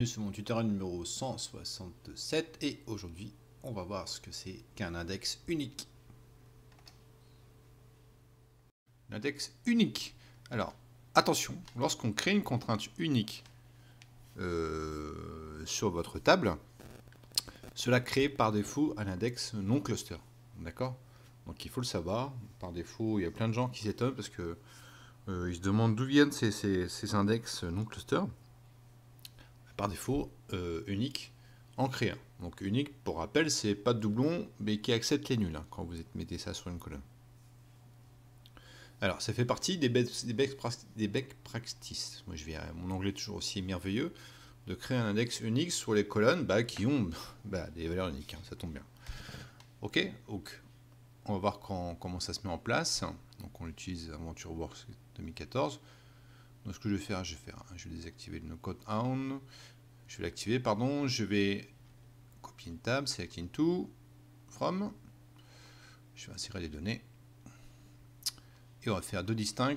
Sur mon tutoriel numéro 167 et aujourd'hui on va voir ce que c'est qu'un index unique. L'index unique. Alors attention, lorsqu'on crée une contrainte unique sur votre table, cela crée par défaut un index non cluster. D'accord? Donc il faut le savoir. Par défaut, il y a plein de gens qui s'étonnent parce que ils se demandent d'où viennent ces index non cluster. Par défaut, unique en crée un. Donc unique, pour rappel, c'est pas de doublon, mais qui accepte les nuls, hein, quand vous mettez ça sur une colonne. Alors, ça fait partie des best practices. Moi, mon anglais est toujours aussi merveilleux, de créer un index unique sur les colonnes qui ont des valeurs uniques, hein, ça tombe bien. Ok, donc on va voir comment ça se met en place. Donc on utilise AventureWorks 2014. Donc ce que je vais faire, je vais désactiver le no-code on. Je vais l'activer, pardon. Je vais copier une table, select into, from. Je vais insérer les données. Et on va faire deux distincts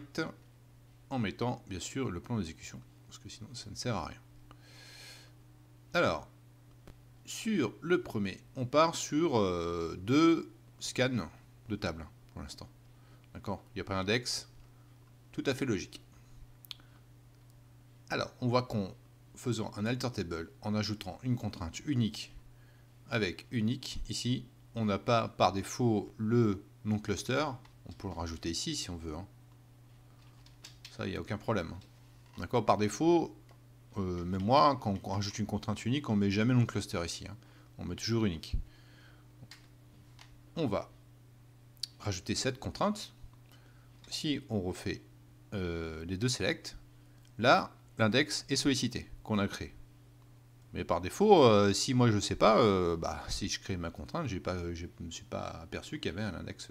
en mettant, bien sûr, le plan d'exécution. Parce que sinon, ça ne sert à rien. Alors, sur le premier, on part sur deux scans de table pour l'instant. D'accord? Il n'y a pas d'index. Tout à fait logique. Alors, on voit qu'en faisant un alter table, en ajoutant une contrainte unique avec unique, ici, on n'a pas par défaut le non cluster. On peut le rajouter ici si on veut. Hein. Ça, il n'y a aucun problème. Hein. D'accord? Par défaut, même moi, quand on rajoute une contrainte unique, on ne met jamais non cluster ici. Hein. On met toujours unique. On va rajouter cette contrainte. Si on refait les deux select, là, l'index est sollicité, qu'on a créé. Mais par défaut, si moi je ne sais pas, si je crée ma contrainte, je ne me suis pas aperçu qu'il y avait un index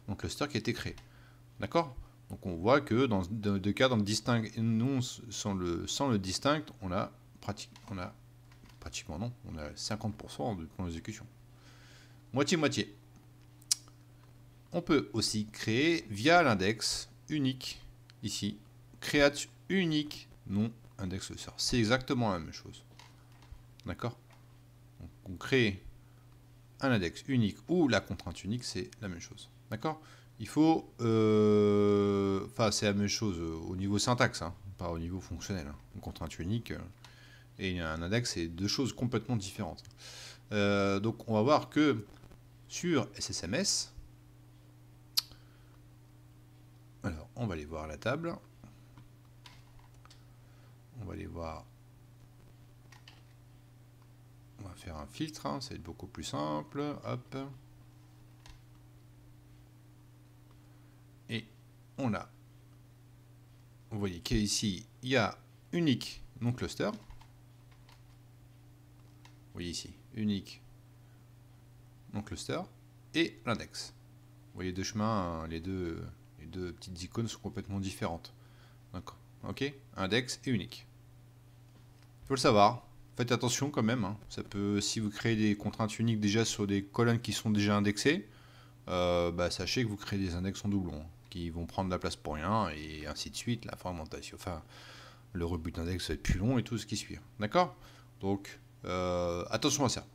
non cluster qui a été créé. D'accord? Donc on voit que dans deux cas, dans le distinct et non sans le distinct, on a pratiquement non, on a 50% de plan d'exécution. Moitié-moitié. On peut aussi créer via l'index unique, ici, create unique non index cluster. C'est exactement la même chose. D'accord? On crée un index unique ou la contrainte unique, c'est la même chose. D'accord? Il faut... c'est la même chose au niveau syntaxe, hein, pas au niveau fonctionnel. Hein. Une contrainte unique et un index, c'est deux choses complètement différentes. Donc on va voir que sur SSMS, alors on va aller voir la table. On va aller voir... On va faire un filtre, hein, ça va être beaucoup plus simple. Hop. Et on a, vous voyez qu'ici, il y a unique non cluster. Vous voyez ici, unique non cluster et l'index. Vous voyez deux chemins, les deux petites icônes sont complètement différentes. D'accord. Ok, index et unique. Il faut le savoir. Faites attention quand même. Hein. Ça peut, si vous créez des contraintes uniques déjà sur des colonnes qui sont déjà indexées, sachez que vous créez des index en doublon, qui vont prendre la place pour rien, et ainsi de suite, la fragmentation, enfin, le rebut d'index va être plus long et tout ce qui suit. D'accord? Donc, attention à ça.